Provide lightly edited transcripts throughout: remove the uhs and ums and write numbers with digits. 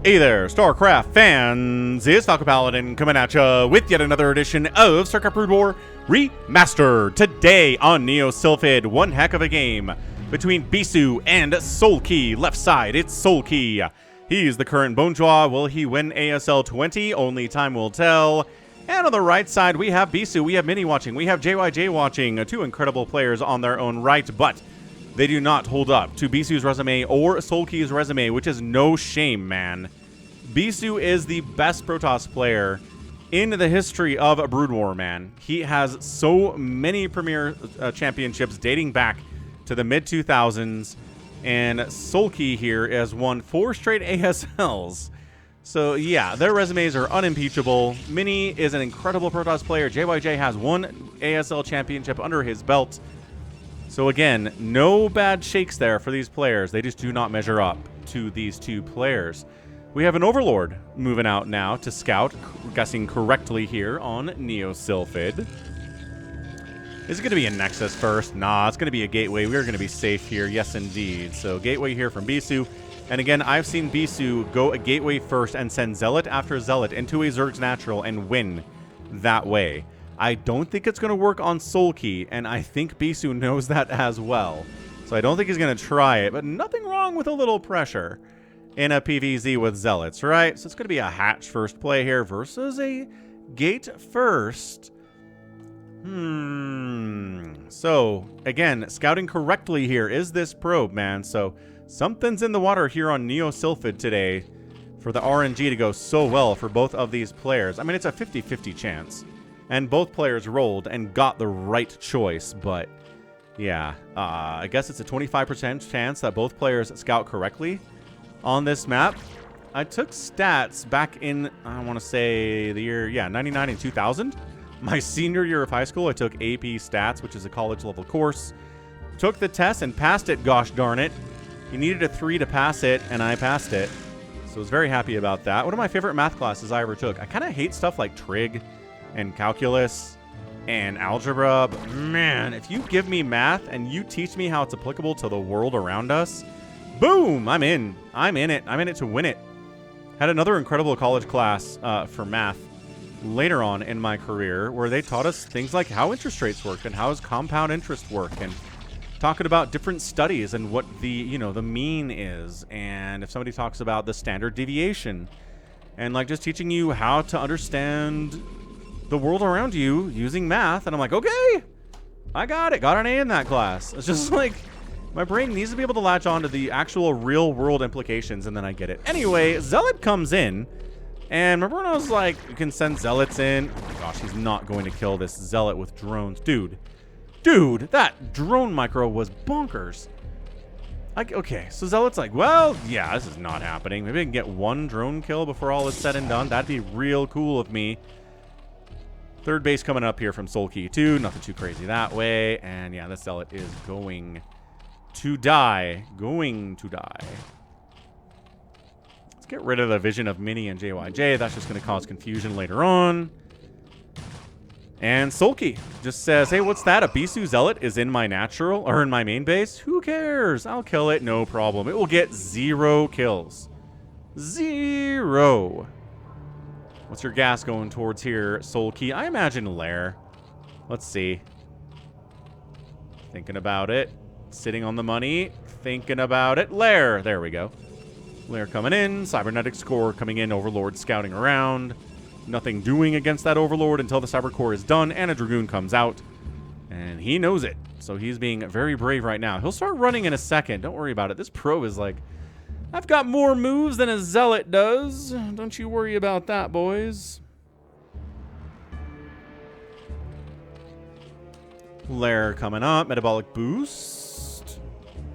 Hey there, StarCraft fans! It's Paladin coming at ya with yet another edition of StarCraft Brood War Remastered. Today on Neo Sylphid, one heck of a game between Bisu and Soulkey. Left side, it's Soulkey. He's the current Bonejaw. Will he win ASL 20? Only time will tell. And on the right side, we have Bisu, we have Mini watching, we have JYJ watching. Two incredible players on their own right, but they do not hold up to Bisu's resume or Soulkey's resume, which is no shame, man. Bisu is the best Protoss player in the history of Brood War, man. He has so many premier championships dating back to the mid-2000s, and Soulkey here has won 4 straight ASLs. So, yeah, their resumes are unimpeachable. Mini is an incredible Protoss player. JYJ has 1 ASL championship under his belt. So again, no bad shakes there for these players. They just do not measure up to these two players. We have an Overlord moving out now to scout, guessing correctly here on Neo Sylphid. Is it going to be a Nexus first? Nah, it's going to be a Gateway. We're going to be safe here. Yes, indeed. So Gateway here from Bisu. And again, I've seen Bisu go a Gateway first and send Zealot after Zealot into a Zerg's Natural and win that way. I don't think it's going to work on Soulkey, and I think Bisu knows that as well. So I don't think he's going to try it, but nothing wrong with a little pressure in a PvZ with Zealots, right? So it's going to be a hatch first play here versus a gate first. So, again, scouting correctly here is this probe, man. So something's in the water here on Neo Sylphid today for the RNG to go so well for both of these players. I mean, it's a 50-50 chance. And both players rolled and got the right choice, but yeah, I guess it's a 25% chance that both players scout correctly on this map. I took stats back in, I want to say the year, 99 and 2000. My senior year of high school, I took AP Stats, which is a college level course. Took the test and passed it, gosh darn it. You needed a 3 to pass it, and I passed it. So I was very happy about that. One of my favorite math classes I ever took. I kind of hate stuff like trig and calculus and algebra, but man, if you give me math and you teach me how it's applicable to the world around us, boom, I'm in it to win it. Had another incredible college class for math later on in my career where they taught us things like how interest rates work and how does compound interest work, and talking about different studies and what the mean is, and if somebody talks about the standard deviation, and like just teaching you how to understand the world around you using math. And I'm like, okay, I got it. Got an A in that class. It's just like my brain needs to be able to latch on to the actual real world implications, and then I get it. Anyway, Zealot comes in, and remember when I was like, you can send Zealots in? Oh my gosh, he's not going to kill this Zealot with drones. Dude, that drone micro was bonkers. Okay, so Zealot's like, well, yeah, this is not happening. Maybe I can get 1 drone kill before all is said and done. That'd be real cool of me. Third base coming up here from Soulkey too. Nothing too crazy that way. And yeah, this Zealot is going to die. Let's get rid of the vision of Mini and JYJ. That's just going to cause confusion later on. And Soulkey just says, hey, what's that? A Bisu Zealot is in my natural, or in my main base? Who cares? I'll kill it. No problem. It will get 0 kills. 0. What's your gas going towards here, Soulkey? I imagine Lair. Let's see. Thinking about it. Sitting on the money. Thinking about it. Lair. There we go. Lair coming in. Cybernetic score coming in. Overlord scouting around. Nothing doing against that Overlord until the Cyber Core is done and a Dragoon comes out. And he knows it. So he's being very brave right now. He'll start running in a second. Don't worry about it. This pro is like, I've got more moves than a Zealot does. Don't you worry about that, boys. Lair coming up. Metabolic boost.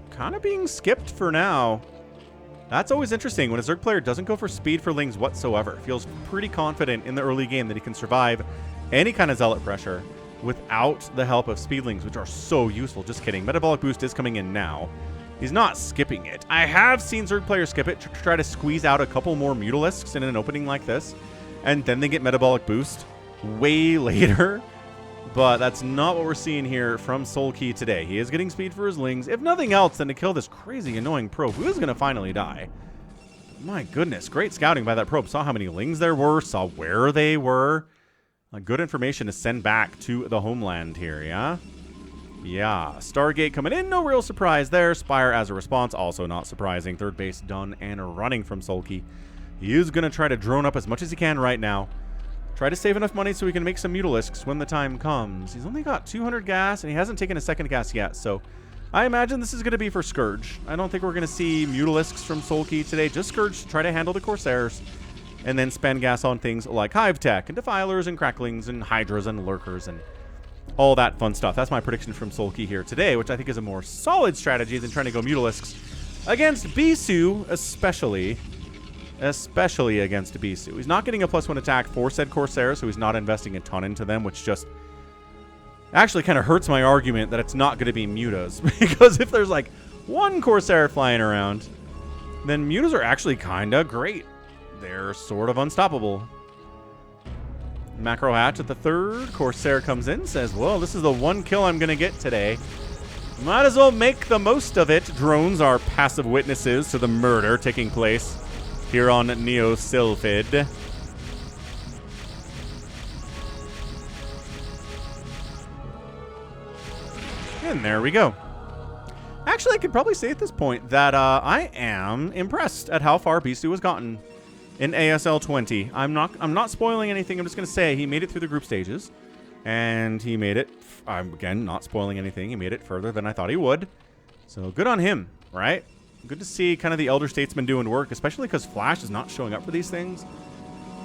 Kind of being skipped for now. That's always interesting when a Zerg player doesn't go for speed for lings whatsoever. Feels pretty confident in the early game that he can survive any kind of Zealot pressure without the help of speedlings, which are so useful. Just kidding. Metabolic boost is coming in now. He's not skipping it. I have seen Zerg players skip it to try to squeeze out a couple more Mutalisks in an opening like this, and then they get Metabolic Boost way later. But that's not what we're seeing here from Soulkey today. He is getting speed for his lings, if nothing else, than to kill this crazy, annoying probe who is going to finally die. My goodness, great scouting by that probe. Saw how many lings there were, saw where they were. Good information to send back to the homeland here, yeah? Yeah, Stargate coming in, no real surprise there. Spire as a response, also not surprising. Third base done and running from Soulkey. He is going to try to drone up as much as he can right now. Try to save enough money so he can make some Mutalisks when the time comes. He's only got 200 gas, and he hasn't taken a second gas yet, so I imagine this is going to be for Scourge. I don't think we're going to see Mutalisks from Soulkey today. Just Scourge to try to handle the Corsairs, and then spend gas on things like Hive Tech, and Defilers, and Cracklings, and Hydras, and Lurkers, and all that fun stuff. That's my prediction from Soulkey here today, which I think is a more solid strategy than trying to go Mutalisks against Bisu, especially against Bisu. He's not getting a +1 attack for said Corsair, so he's not investing a ton into them, which just actually kind of hurts my argument that it's not going to be Mutas. Because if there's like one Corsair flying around, then Mutas are actually kind of great. They're sort of unstoppable. Macro Hatch at the third. Corsair comes in, says, well, this is the one kill I'm going to get today. Might as well make the most of it. Drones are passive witnesses to the murder taking place here on Neo Sylphid. And there we go. Actually, I could probably say at this point that I am impressed at how far Bisu has gotten in ASL 20. I'm not spoiling anything. I'm just going to say he made it through the group stages, and he made it. I'm again not spoiling anything. He made it further than I thought he would. So good on him, right? Good to see kind of the Elder Statesman doing work, especially because Flash is not showing up for these things.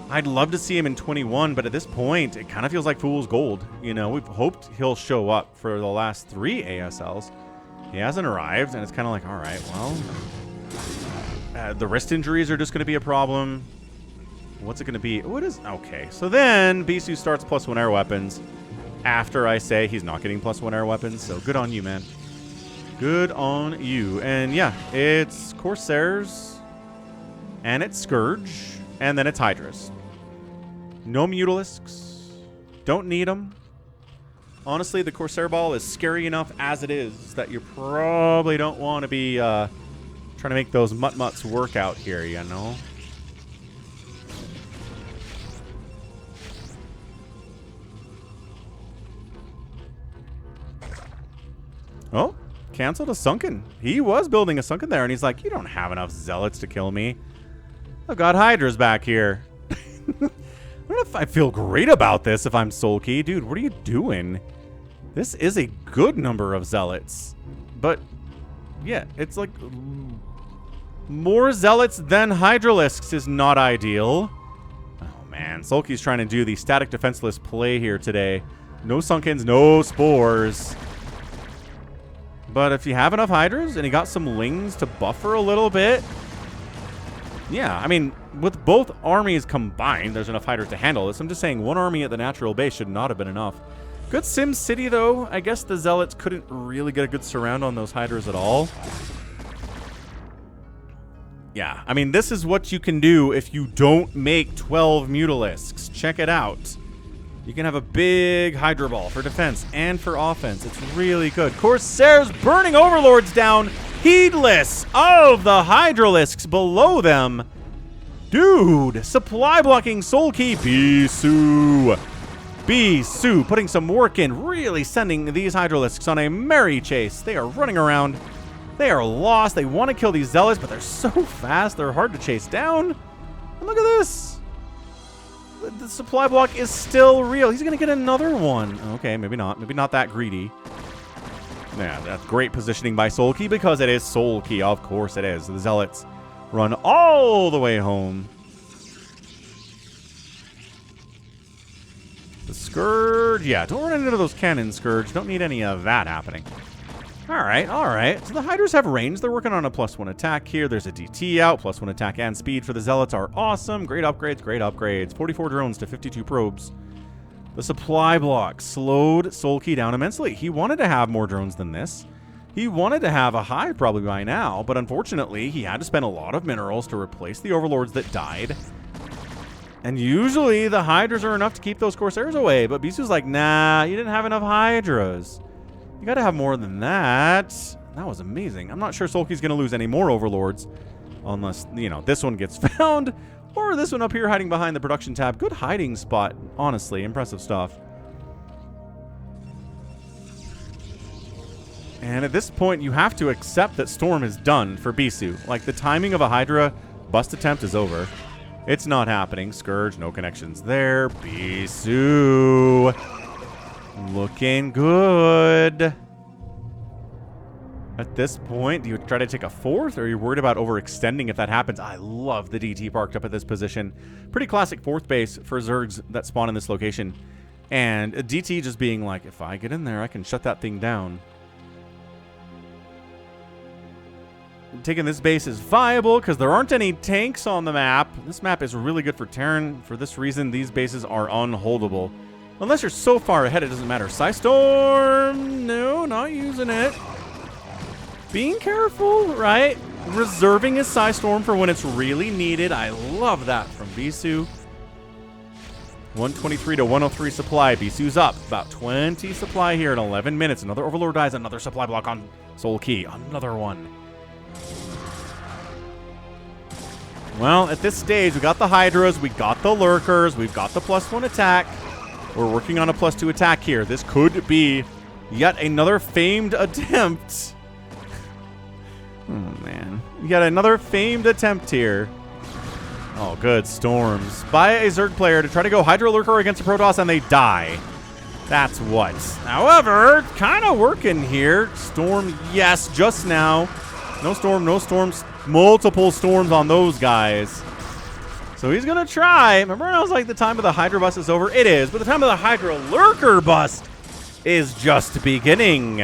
I'd love to see him in 21, but at this point, it kind of feels like fool's gold. You know, we've hoped he'll show up for the last 3 ASLs. He hasn't arrived, and it's kind of like, all right, well, the wrist injuries are just going to be a problem. What's it going to be? What is... Okay, so then Bisu starts +1 air weapons after I say he's not getting +1 air weapons, so good on you, man. Good on you. And yeah, it's Corsairs, and it's Scourge, and then it's Hydras. No Mutalisks. Don't need them. Honestly, the Corsair Ball is scary enough as it is that you probably don't want to be trying to make those mutt-mutts work out here, you know? Oh, canceled a Sunken. He was building a Sunken there, and he's like, you don't have enough Zealots to kill me. I've got Hydras back here. I don't know if I feel great about this if I'm Soulkey. Dude, what are you doing? This is a good number of Zealots. But, yeah, it's like... more Zealots than Hydralisks is not ideal. Oh, man. Soulkey's trying to do the static defenseless play here today. No Sunkens, no Spores. But if you have enough Hydras and you got some Lings to buffer a little bit... Yeah, I mean, with both armies combined, there's enough Hydras to handle this. I'm just saying one army at the natural base should not have been enough. Good Sim City, though. I guess the Zealots couldn't really get a good surround on those Hydras at all. Yeah, I mean, this is what you can do if you don't make 12 Mutalisks. Check it out. You can have a big Hydra Ball for defense and for offense. It's really good. Corsairs burning Overlords down, heedless of the Hydralisks below them. Dude, supply blocking Soulkey. Bisu putting some work in, really sending these Hydralisks on a merry chase. They are running around. They are lost. They want to kill these Zealots, but they're so fast. They're hard to chase down. And look at this. The supply block is still real. He's going to get another one. Okay, maybe not. Maybe not that greedy. Yeah, that's great positioning by Soulkey because it is Soulkey. Of course it is. The Zealots run all the way home. The Scourge. Yeah, don't run into those cannons, Scourge. Don't need any of that happening. All right, all right. So the Hydras have range. They're working on a +1 attack here. There's a DT out. +1 attack and speed for the Zealots are awesome. Great upgrades, great upgrades. 44 drones to 52 probes. The supply block slowed Soulkey down immensely. He wanted to have more drones than this. He wanted to have a hive probably by now, but unfortunately, he had to spend a lot of minerals to replace the Overlords that died. And usually, the Hydras are enough to keep those Corsairs away, but Bisu's like, nah, you didn't have enough Hydras. You gotta have more than that. That was amazing. I'm not sure Soulkey's gonna lose any more Overlords Unless, you know, this one gets found. Or this one up here hiding behind the production tab. Good hiding spot, honestly. Impressive stuff. And at this point, you have to accept that Storm is done for Bisu. Like, the timing of a Hydra bust attempt is over. It's not happening. Scourge, no connections there. Bisu. Looking good. At this point, do you try to take a fourth, or are you worried about overextending if that happens? I love the DT parked up at this position. Pretty classic fourth base for Zergs that spawn in this location. And a DT just being like, if I get in there, I can shut that thing down. Taking this base is viable because there aren't any tanks on the map. This map is really good for Terran. For this reason, these bases are unholdable. Unless you're so far ahead, it doesn't matter. Storm, no, not using it. Being careful, right? Reserving his Storm for when it's really needed. I love that from Bisu. 123 to 103 supply. Bisu's up. About 20 supply here in 11 minutes. Another Overlord dies. Another supply block on Soulkey. Another one. Well, at this stage, we got the Hydras, we got the Lurkers, we've got the +1 attack. We're working on a +2 attack here. This could be yet another famed attempt. Oh, man. Yet another famed attempt here. Oh, good. Storms. By a Zerg player to try to go Hydra Lurker against a Protoss, and they die. That's what. However, kind of working here. Storm, yes, just now. No storm, no storms. Multiple storms on those guys. So he's going to try. Remember I was like, the time of the Hydra bust is over? It is, but the time of the Hydra Lurker bust is just beginning.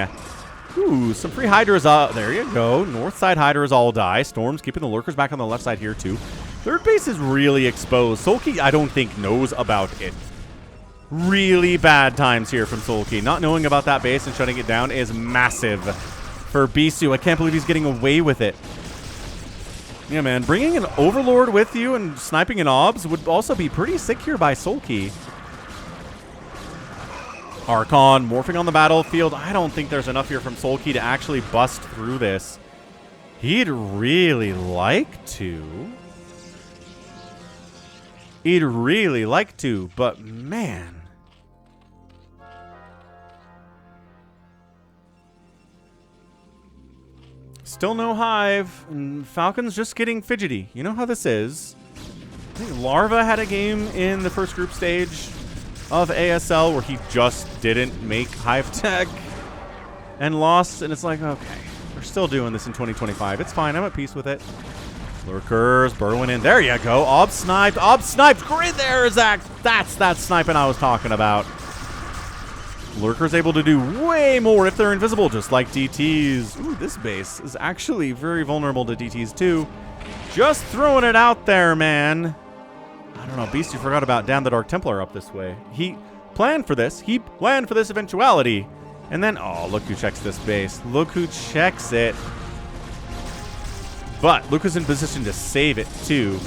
Ooh, some free Hydras. There you go. North side Hydras all die. Storms keeping the Lurkers back on the left side here too. Third base is really exposed. Soulkey, I don't think, knows about it. Really bad times here from Soulkey. Not knowing about that base and shutting it down is massive for Bisu. I can't believe he's getting away with it. Yeah, man. Bringing an Overlord with you and sniping an Obs would also be pretty sick here by Soulkey. Archon morphing on the battlefield. I don't think there's enough here from Soulkey to actually bust through this. He'd really like to. He'd really like to, but man. Still no Hive, and Falcon's just getting fidgety. You know how this is. I think Larva had a game in the first group stage of ASL where he just didn't make Hive tech and lost, and it's like, okay, we're still doing this in 2025. It's fine. I'm at peace with it. Lurkers burrowing in. There you go. Ob sniped. Ob sniped. Great there, Zach. That's that sniping I was talking about. Lurker's able to do way more if they're invisible, just like DTs. Ooh, this base is actually very vulnerable to DTs too. Just throwing it out there, man. I don't know. Bisu forgot about Damn the Dark Templar up this way. He planned for this. He planned for this eventuality. And then, oh, look who checks this base. Look who checks it. But look who's in position to save it too.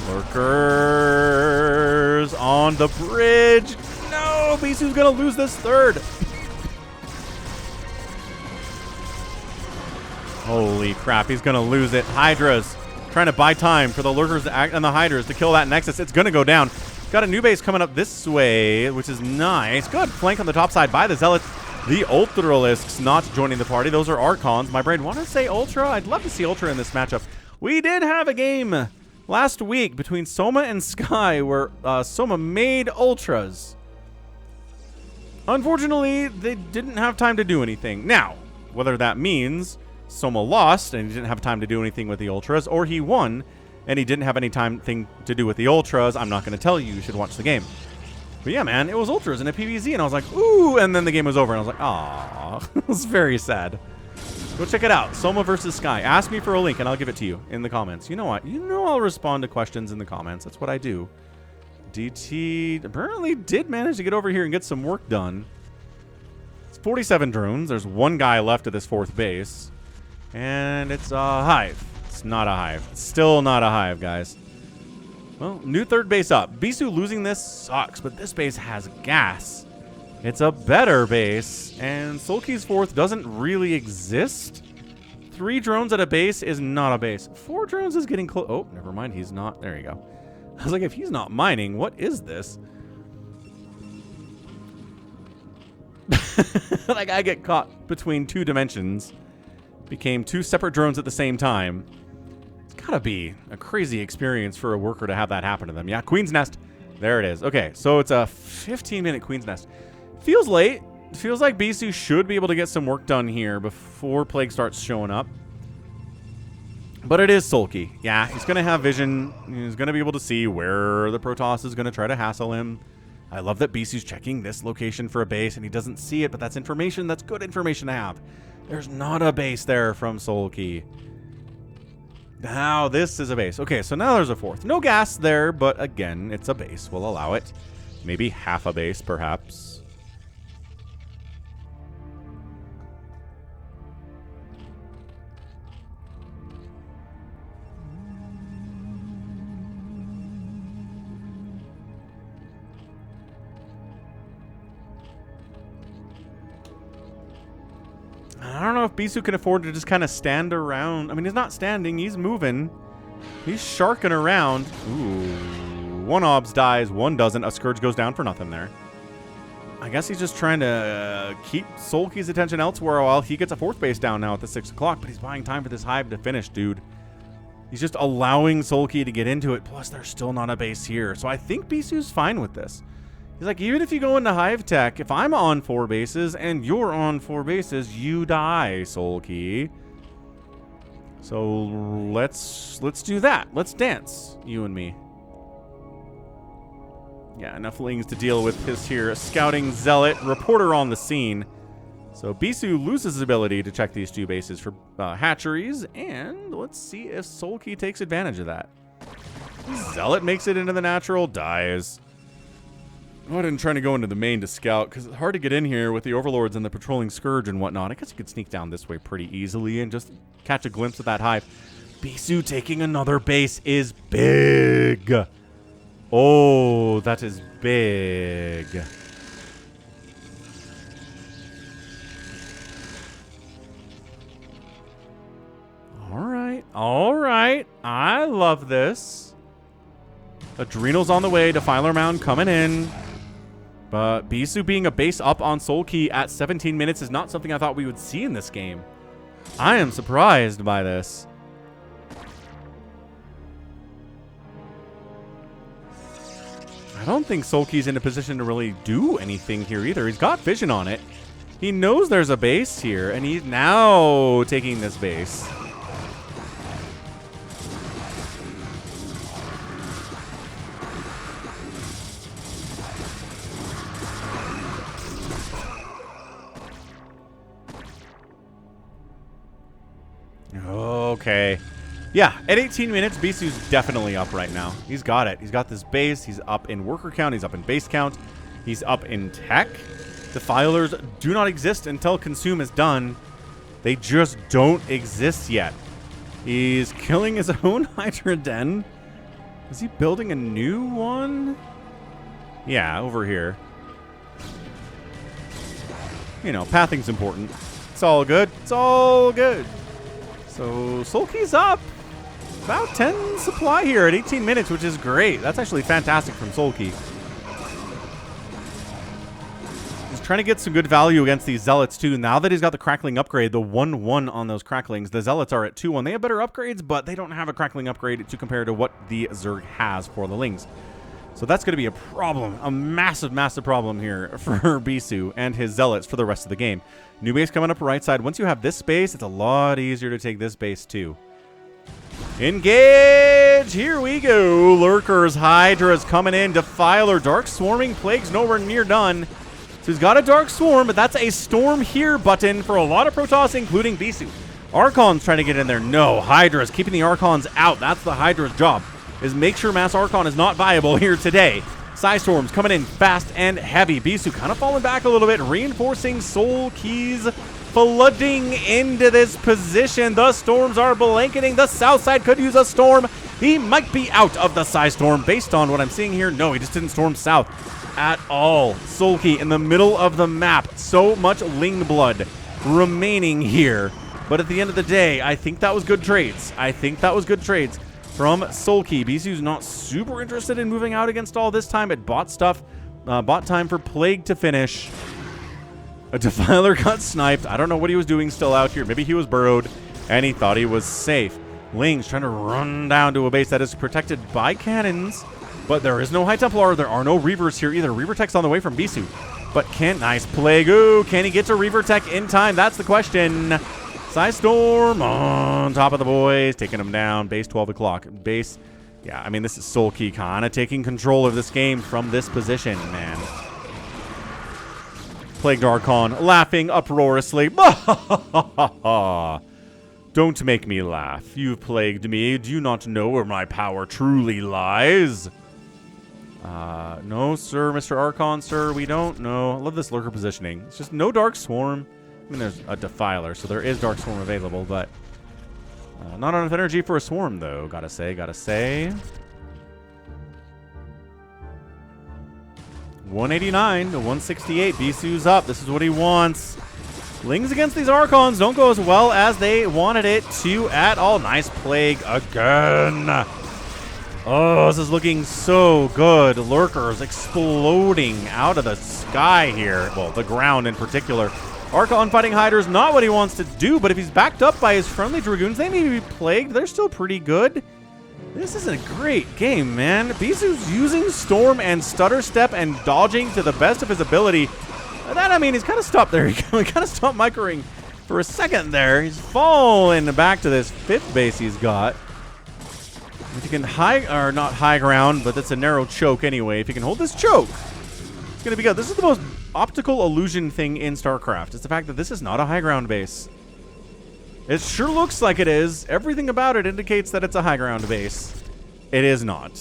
Lurkers on the bridge. No, Bisu's gonna lose this third. Holy crap, he's gonna lose it. Hydras trying to buy time for the Lurkers and the Hydras to kill that Nexus. It's gonna go down. Got a new base coming up this way, which is nice. Good flank on the top side by the Zealots. The Ultralisks not joining the party. Those are Archons. My brain want to say Ultra. I'd love to see Ultra in this matchup. We did have a game last week between Soma and Sky where Soma made Ultras. Unfortunately, they didn't have time to do anything. Now, whether that means Soma lost and he didn't have time to do anything with the Ultras, or he won and he didn't have any thing to do with the Ultras, I'm not going to tell you. You should watch the game. But yeah, man, it was Ultras in a PvZ, and I was like, ooh, and then the game was over, and I was like, aw. It was very sad. Go check it out. Soma versus Sky. Ask me for a link, and I'll give it to you in the comments. You know what? You know I'll respond to questions in the comments. That's what I do. DT apparently did manage to get over here and get some work done. It's 47 drones. There's one guy left at this fourth base. And it's a Hive. It's not a Hive. It's still not a Hive, guys. Well, new third base up. Bisu losing this sucks, but this base has gas. It's a better base, and Soulkey's fourth doesn't really exist. 3 drones at a base is not a base. 4 drones is getting close. Oh, never mind. He's not. There you go. I was like, if he's not mining, what is this? Like, I get caught between 2 dimensions. Became 2 separate drones at the same time. It's gotta be a crazy experience for a worker to have that happen to them. Yeah, Queen's Nest. There it is. Okay, so it's a 15-minute Queen's Nest. Feels late. Feels like Bisu should be able to get some work done here before Plague starts showing up. But it is Soulkey. Yeah, he's going to have vision. He's going to be able to see where the Protoss is going to try to hassle him. I love that Bisu's checking this location for a base, and he doesn't see it, but that's information. That's good information to have. There's not a base there from Soulkey. Now this is a base. Okay, so now there's a 4th. No gas there, but again, it's a base. We'll allow it. Maybe half a base, perhaps. I don't know if Bisu can afford to just kind of stand around. I mean, he's not standing. He's moving. He's sharking around. Ooh. 1 obs dies. 1 doesn't. A Scourge goes down for nothing there. I guess he's just trying to keep Soulkey's attention elsewhere while he gets a 4th base down now at the 6 o'clock. But he's buying time for this hive to finish, dude. He's just allowing Soulkey to get into it. Plus, there's still not a base here. So I think Bisu's fine with this. He's like, even if you go into Hive Tech, if I'm on 4 bases and you're on 4 bases, you die, Soulkey. So let's do that. Let's dance, you and me. Yeah, enough lings to deal with his here. Scouting Zealot, reporter on the scene. So Bisu loses his ability to check these 2 bases for hatcheries, and let's see if Soulkey takes advantage of that. Zealot makes it into the natural, dies. I didn't try to go into the main to scout because it's hard to get in here with the overlords and the patrolling Scourge and whatnot. I guess you could sneak down this way pretty easily and just catch a glimpse of that hive. Bisu taking another base is big. Oh, that is big. All right. All right. I love this. Adrenal's on the way. Defiler Mound coming in. But Bisu being a base up on Soulkey at 17 minutes is not something I thought we would see in this game. I am surprised by this. I don't think Soulkey's in a position to really do anything here either. He's got vision on it. He knows there's a base here, and he's now taking this base. Okay. Yeah, at 18 minutes, Bisu's definitely up right now. He's got it. He's got this base. He's up in worker count. He's up in base count. He's up in tech. Defilers do not exist until consume is done. They just don't exist yet. He's killing his own Hydra Den. Is he building a new one? Yeah, over here. You know, pathing's important. It's all good. It's all good. So Soulkey's up. About 10 supply here at 18 minutes, which is great. That's actually fantastic from Soulkey. He's trying to get some good value against these Zealots, too. Now that he's got the Crackling upgrade, the 1-1 on those Cracklings, the Zealots are at 2-1. They have better upgrades, but they don't have a Crackling upgrade to compare to what the Zerg has for the Lings. So that's going to be a problem, a massive, massive problem here for Bisu and his Zealots for the rest of the game. New base coming up right side. Once you have this space, it's a lot easier to take this base, too. Engage! Here we go. Lurkers, Hydras coming in. Defiler, Dark Swarming, Plague's nowhere near done. So he's got a Dark Swarm, but that's a Storm Here button for a lot of Protoss, including Bisu. Archon's trying to get in there. No, Hydra's keeping the Archons out. That's the Hydra's job, is make sure Mass Archon is not viable here today. Psystorms coming in fast and heavy. Bisu kind of falling back a little bit, reinforcing Soulkey's flooding into this position. The storms are blanketing. The south side could use a storm. He might be out of the Psystorm based on what I'm seeing here. No, he just didn't storm south at all. Soulkey in the middle of the map. So much Ling blood remaining here. But at the end of the day, I think that was good trades. I think that was good trades from Soulkey. Bisu's not super interested in moving out against all this time. It bought stuff, bought time for Plague to finish. A Defiler got sniped. I don't know what he was doing still out here. Maybe he was burrowed and he thought he was safe. Ling's trying to run down to a base that is protected by cannons, but there is no High Templar. There are no Reavers here either. Reaver Tech's on the way from Bisu, but nice Plague. Ooh, can he get to Reaver Tech in time? That's the question. Storm on top of the boys, taking them down. Base 12 o'clock. Base, yeah, I mean, this is Soulkey kind of taking control of this game from this position, man. Plagued Archon laughing uproariously. Don't make me laugh. You've plagued me. Do you not know where my power truly lies? No, sir, Mr. Archon, sir. We don't know. I love this lurker positioning. It's just no Dark Swarm. I mean, there's a Defiler, so there is Dark Swarm available, but not enough energy for a Swarm, though. Gotta say. 189 to 168. Bisu's up. This is what he wants. Lings against these Archons don't go as well as they wanted it to at all. Nice Plague again. Oh, this is looking so good. Lurkers exploding out of the sky here. Well, the ground in particular. Archon fighting Hydra is not what he wants to do, but if he's backed up by his friendly Dragoons, they may be plagued. They're still pretty good. This is a great game, man. Bisu's using Storm and Stutter Step and dodging to the best of his ability. That, I mean, he's kind of stopped there. He kind of stopped microing for a second there. He's falling back to this 5th base he's got. If you can not high ground, but that's a narrow choke anyway. If you can hold this choke, it's going to be good. This is the most optical illusion thing in StarCraft. It's the fact that this is not a high ground base. It sure looks like it is. Everything about it indicates that it's a high ground base. It is not.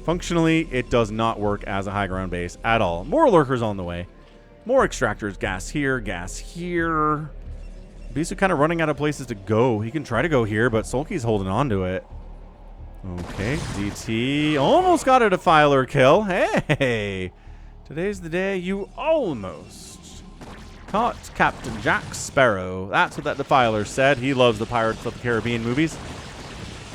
Functionally, it does not work as a high ground base at all. More lurkers on the way. More extractors. Gas here, gas here. Bisu kind of running out of places to go. He can try to go here, but Soulkey's holding on to it. Okay, DT almost got a Defiler kill. Hey, today's the day you almost caught Captain Jack Sparrow. That's what that Defiler said. He loves the Pirates of the Caribbean movies.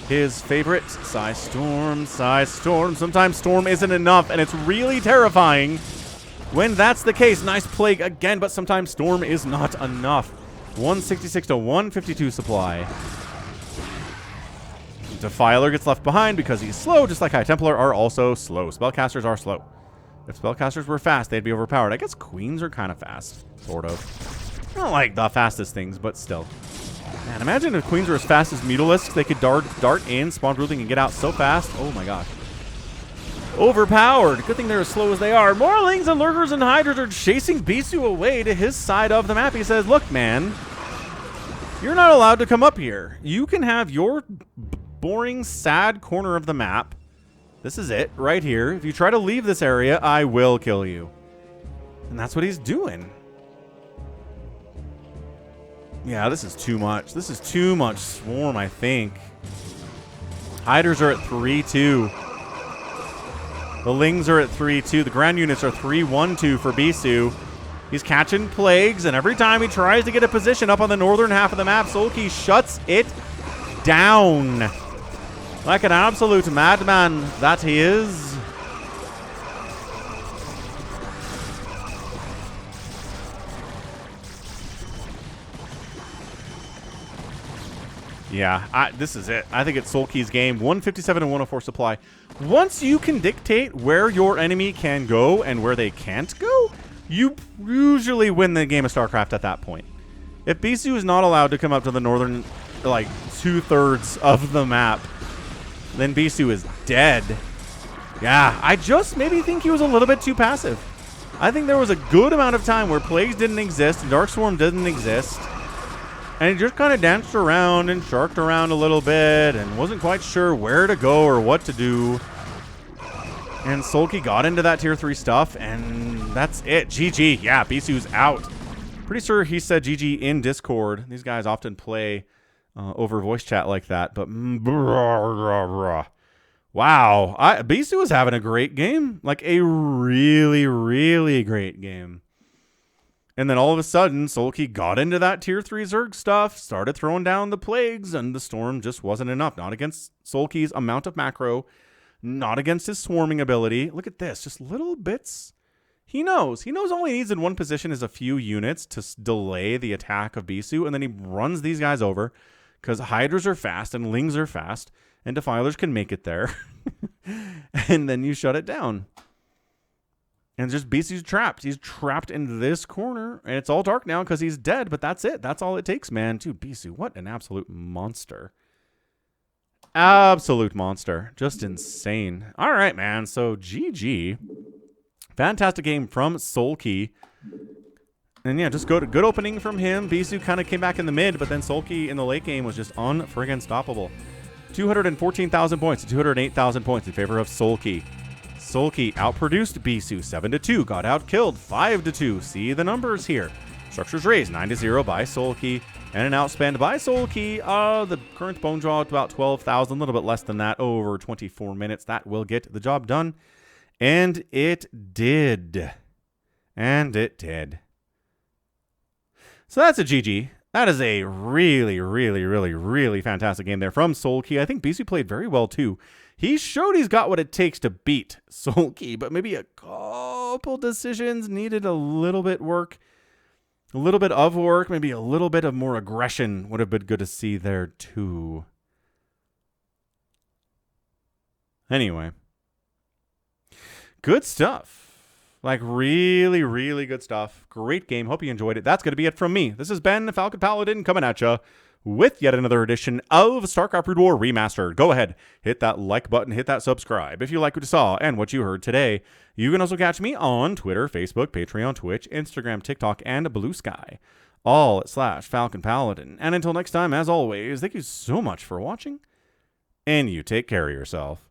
His favorite, Storm. Sometimes Storm isn't enough, and it's really terrifying when that's the case. Nice Plague again, but sometimes Storm is not enough. 166 to 152 supply. Defiler gets left behind because he's slow, just like High Templar are also slow. Spellcasters are slow. If Spellcasters were fast, they'd be overpowered. I guess Queens are kind of fast, sort of. Not like the fastest things, but still. Man, imagine if Queens were as fast as Mutalisks. They could dart in, spawn brooding, and get out so fast. Oh my gosh. Overpowered. Good thing they're as slow as they are. More Lings and Lurkers and Hydras are chasing Bisu away to his side of the map. He says, look, man, you're not allowed to come up here. You can have your boring, sad corner of the map. This is it right here. If you try to leave this area, I will kill you. And that's what he's doing. Yeah, this is too much. This is too much Swarm, I think. Hydras are at 3-2. The Lings are at 3-2. The ground units are 3-1-2 for Bisu. He's catching Plagues, and every time he tries to get a position up on the northern half of the map, Soulkey shuts it down. Like an absolute madman that he is. Yeah, this is it. I think it's Soulkey's game. 157 and 104 supply. Once you can dictate where your enemy can go and where they can't go, you usually win the game of StarCraft at that point. If Bisu is not allowed to come up to the northern, like, 2/3 of the map, then Bisu is dead. Yeah, I just maybe think he was a little bit too passive. I think there was a good amount of time where Plagues didn't exist, and Dark Swarm didn't exist. And he just kind of danced around and sharked around a little bit and wasn't quite sure where to go or what to do. And Soulkey got into that tier 3 stuff, and that's it. GG. Yeah, Bisu's out. Pretty sure he said GG in Discord. These guys often play over voice chat like that, but wow, Bisu is having a great game, like a really, really great game. And then all of a sudden, Soulkey got into that tier 3 Zerg stuff, started throwing down the plagues, and the storm just wasn't enough. Not against Soulkey's amount of macro, not against his swarming ability. Look at this, just little bits. He knows all he needs in one position is a few units to delay the attack of Bisu, and then he runs these guys over because Hydras are fast and Lings are fast, and Defilers can make it there. And then you shut it down. And just Bisu's trapped. He's trapped in this corner, and it's all dark now because he's dead, but that's it. That's all it takes, man. Dude, Bisu, what an absolute monster. Absolute monster. Just insane. All right, man. So, GG. Fantastic game from Soulkey. And yeah, just good opening from him. Bisu kind of came back in the mid, but then Soulkey in the late game was just unfriggin' stoppable. 214,000 points to 208,000 points in favor of Soulkey. Soulkey outproduced Bisu 7-2, got outkilled 5-2. See the numbers here. Structures raised 9-0 by Soulkey, and an outspend by Soulkey. The current bone draw about 12,000, a little bit less than that over 24 minutes. That will get the job done. And it did. And it did. So that's a GG. That is a really, really, really, really fantastic game there from Soulkey. I think Bisu played very well too. He showed he's got what it takes to beat Soulkey, but maybe a couple decisions needed a little bit work. A little bit of work, maybe a little bit of more aggression would have been good to see there too. Anyway. Good stuff. Like, really, really good stuff. Great game. Hope you enjoyed it. That's going to be it from me. This has been the Falcon Paladin coming at you with yet another edition of StarCraft Brood War Remastered. Go ahead, hit that like button, hit that subscribe if you like what you saw and what you heard today. You can also catch me on Twitter, Facebook, Patreon, Twitch, Instagram, TikTok, and Blue Sky. All at /Falcon Paladin. And until next time, as always, thank you so much for watching, and you take care of yourself.